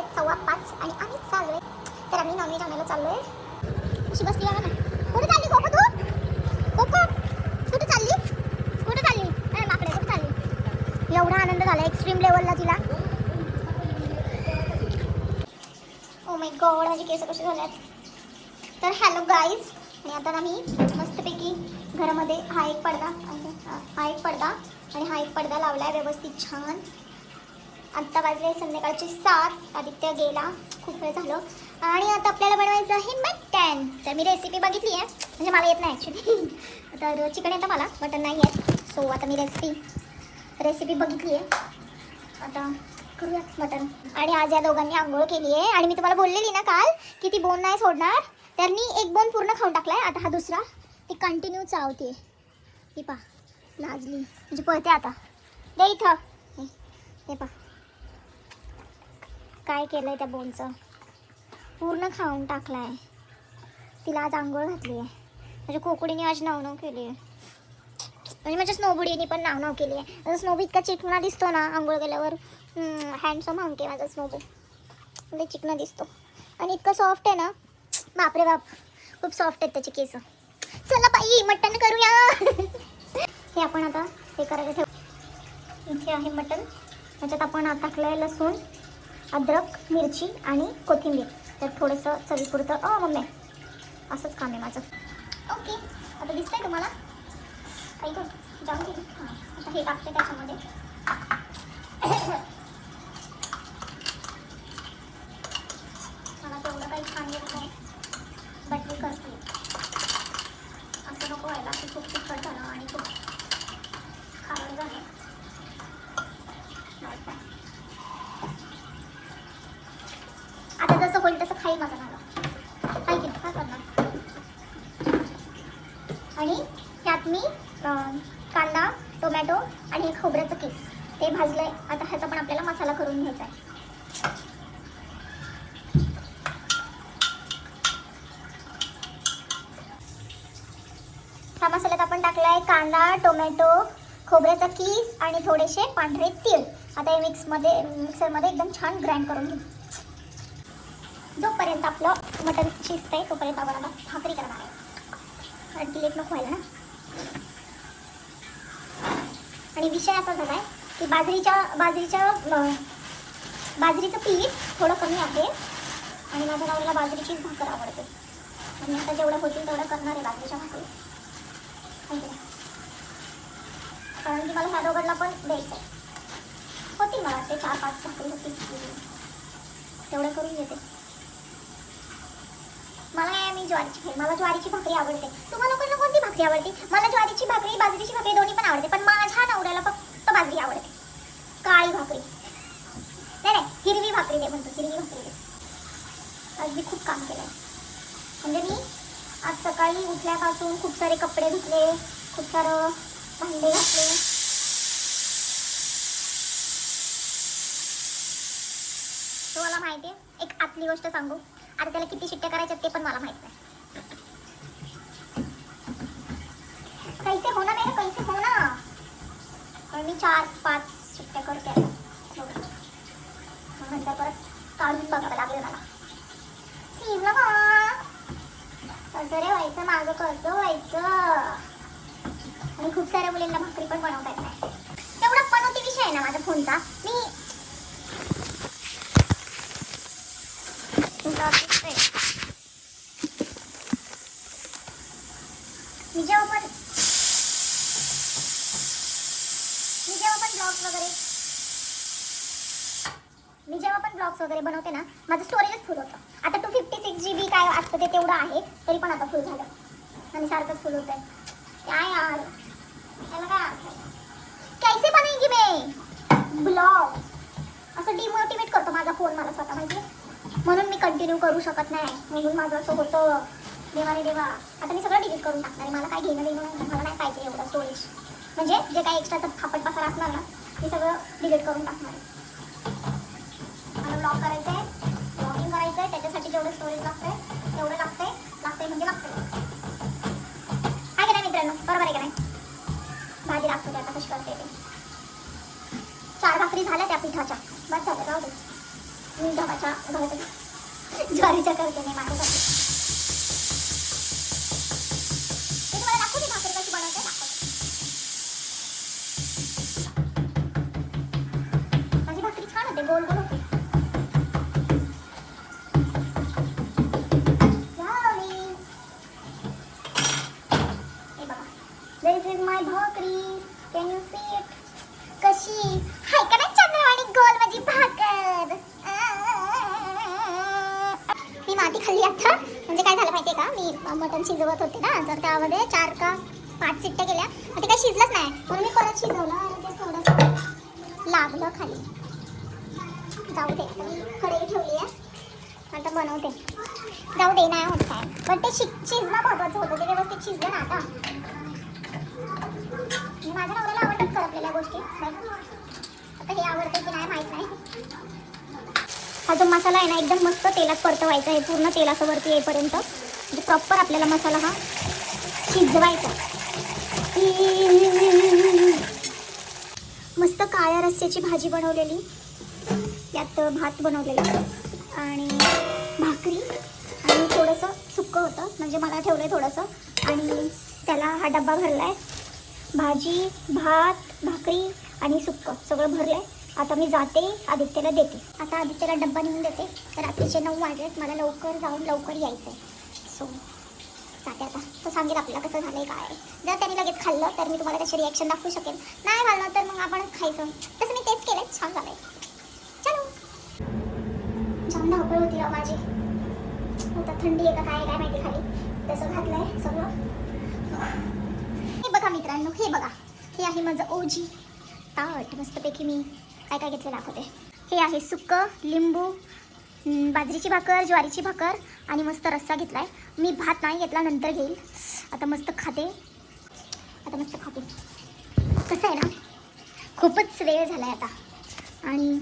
वाजले 5:15 आणि आम्ही चाललोय. तर आम्ही नॉनव्हेज आणायला चाललोय. कशी बसली बघा ना. कुठे चालली कोको तू? कोको कुठे चालली? कुठे चालली? अरे माकडे कुठे चालली? एवढा आनंद झाला एक्स्ट्रीम लेवलला तिला. ओ माय गॉड माझे केस कसे झाले आहेत. तर हॅलो गाईज. आणि आता ना मी मस्तपैकी घरामध्ये हा एक पडदा आणि हा एक पडदा लावलाय व्यवस्थित छान. आत्ता वाजले संध्याकाळचे 7. आदित्य गेला, खूप वेळ झालं. आणि आता आपल्याला बनवायचं आहे मटन. तर मी रेसिपी बघितली आहे, म्हणजे मला येत नाही ॲक्च्युली. तर चिकन येतं मला, मटन नाही येत. सो आता मी रेसिपी बघितली आहे. आता करूयात मटन. आणि आज या दोघांनी आंघोळ केली आहे. आणि मी तुम्हाला बोललेली ना काल की ती बोन नाही सोडणार. तर मी एक बोन पूर्ण खाऊन टाकलाय. आता हा दुसरा ती कंटिन्यू चावते. ती पा लाजली म्हणजे पळते आता. दे इथं. हे पा काय केलंय त्या बोनचं. पूर्ण खाऊन टाकलाय. तिला आज आंघोळ घातली आहे. म्हणजे कोकडीने आज नाव केली आहे. म्हणजे माझ्या स्नोबुडीने पण नाव केली आहे. स्नोबू इतका चिकना दिसतो ना आंघोळ केल्यावर. हँडसम हंके माझा स्नोबू. म्हणजे चिकना दिसतो आणि इतकं सॉफ्ट आहे ना. बापरे बाप, खूप सॉफ्ट आहेत त्याचे केस. चला बाई मटण करूया. हे आपण आता हे करायला ठेवू. इथे आहे मटण. त्याच्यात आपण टाकलंय लसूण, अद्रक, मिरची आणि कोथिंबीर. तर थोडंसं चवीपुरतं. मम्मी असंच काम आहे माझं. ओके आता दिसतंय तुम्हाला काही कर जाऊन घे. आता हे टाकते त्याच्यामध्ये. मला तेवढं काही छान येत नाही बट मी करते. असं नको व्हायला की खूप तिखट झालं आणि खूप खारट झालं. आता जसं होईल तसं खाईल माझं मला. काय की काय करणार. आणि त्यात मी कांदा, टोमॅटो आणि हे खोबऱ्याचं किस ते भाजलंय. आता ह्याचा पण आपल्याला मसाला करून घ्यायचा आहे. ह्या मसाल्यात आपण टाकलाय कांदा, टोमॅटो, खोबऱ्याचा किस आणि थोडेसे पांढरे तीळ. आता हे मिक्सरमध्ये एकदम छान ग्राइंड करून घेऊ. जोपर्यंत आपलं मटण शिजतंय तोपर्यंत आपण आता भाकरी करणार आहे. कारण ती लेट नको व्हायला ना. आणि विषय असा झाला आहे की बाजरीचं पीठ थोडं कमी आहे. आणि माझ्या गावाला बाजरीचीच भाकर आवडते. आणि आता जेवढं होतील तेवढं करणार आहे बाजरीच्या भाकरी. कारण की मला ह्या दोघांना पण द्यायचं आहे. होतील मला वाटते 4-5 भाकरी होतील. तेवढं करून घेते. मी ज्वारीची खाईल. मला ज्वारीची भाकरी आवडते. तुम्हाला लोकांना कोणती भाकरी आवडते? मला ज्वारीची भाकरी, बाजरीची भाकरी दोन्ही पण आवडते. पण माझ्या नवऱ्याला फक्त बाजरी आवडते. काळी भाकरी नाही, हिरवी भाकरी दे म्हणतो. हिरवी भाकरी दे. आज मी खूप काम केलं. म्हणजे मी आज सकाळी उठल्यापासून खूप सारे कपडे धुतले, खूप सारं भांडे घातले. तुम्हाला माहिती आहे एक आतली गोष्ट सांगू. आता त्याला किती शिट्ट्या करायच्या ते पण मला माहित नाही. कैसे होना मेरे कैसे होना. आणि मी 4-5 शिट्ट्या करते. नंतर परत काढून बघावं लागेल मला. शिजलं का कसं रे व्हायचं माझं, कसं व्हायचं. आणि खूप साऱ्या मुलींना भाकरी पण बनवता येत नाही. तेवढा पनोती विषय आहे ना माझ्या फोनचा. मी जेव्हा पण ब्लॉग्स वगैरे बनवते ना माझं स्टोरेजच फुल होतं. आता 256 GB काय असतं ते तेवढं आहे. तरी पण आता फुल झालं आणि सारखंच फुल होतंय. काय यार याला काय कैसे बनेगी मैं ब्लॉग. असं डिमोटिवेट करतो माझा फोन मला स्वतः माहिती. म्हणून मी कंटिन्यू करू शकत नाही. म्हणून माझं असं होतं. देवाने देवा आता मी सगळं डिलीट करून टाकणार. मला काय घेणं देणं नाही. मला नाही पाहिजे एवढं स्टोरेज. म्हणजे जे काही एक्स्ट्राचं फापट पसारा असणार ना ते सगळं डिलीट करून टाकणार. मला ब्लॉग करायचं आहे, ब्लॉगिंग करायचं आहे. त्याच्यासाठी जेवढं स्टोरेज लागतंय तेवढं लागतंय म्हणजे लागतंय. आहे का नाही मित्रांनो? बरोबर आहे का नाही. भाजी लागतो ते आता कशी करते ते. 4 भाकरी झाल्या त्या पिठाच्या. बस झालं जाऊ दे. मी गव्हाच्या ज्वारीच्या करते मी माझ्यासाठी. मी तुम्हाला दाखवते भाकरी कशी बनवते, दाखवते. माझी भाकरी छान होते, गोल गोल होते. हे बघा, दिस इज माय भाकरी. Can you see it? कशी हाय का नाही चंद्रवाणी गोल माझी भाकर. मी माती खाल्ली आता. म्हणजे काय झालं माहितीये का, मी मटण शिजवत होते ना, तर त्यामध्ये 4 का 5 शिट्ट्या केल्या. ते काही शिजलंच नाही म्हणून मी परत शिजवलं आणि ते थोडंसं लागलं खाली. जाऊ दे, कढई ठेवली आहे, आता बनवते. जाऊ दे, नाही होत काय, पण ते शिजणं महत्वाचं होतं. ते व्यवस्थित शिजलं ना आता. माझ्या नवऱ्याला आवडतात करपलेल्या गोष्टी. आता हे आवडते की नाही माहित नाही. हा जो मसाला आहे ना, एकदम मस्त तेलात परतवायचा आहे, पूर्ण तेल असं वरती येईपर्यंत. म्हणजे प्रॉपर आपल्याला मसाला हा शिजवायचा. मस्त काळ्या रस्स्याची भाजी बनवलेली, यात भात बनवलेला आणि भाकरी आणि थोडंसं सुक्कं होतं, म्हणजे मला ठेवलं आहे थोडंसं. आणि त्याला हा डब्बा भरला आहे, भाजी, भात, भाकरी आणि सुक्कं सगळं भरलं आहे. आता मी जाते, आदित्यला देते. आता आदित्यला डब्बा नेऊन देते. तर रात्रीचे 9 वाजलेत, मला लवकर जाऊन लवकर यायचं आहे. सो जाते आता. तो सांगेल आपल्याला कसं झालं आहे काय. जर त्यांनी लगेच खाल्लं तर मी तुम्हाला त्याची रिॲक्शन दाखवू शकेन. नाही खाल्लं तर मग आपणच खायचं. तसं मी टेस्ट केलं, छान झालं आहे. चलो. छान धावपळ होती राव माझी. आता थंडी आहे का काय काय माहिती खाली. तसं घातलं आहे सगळं. हे बघा मित्रांनो, हे बघा, हे आहे माझं ओजी ताट. मस्तपैकी मी काय काय घेतलं दाखवते. हे आहे सुक्कं, लिंबू, बाजरीची भाकर, ज्वारीची भाकर आणि मस्त रस्सा घेतला आहे. मी भात नाही घेतला, नंतर घेईल. आता मस्त खाते. कसं आहे ना, खूपच वेळ झाला आहे आता आणि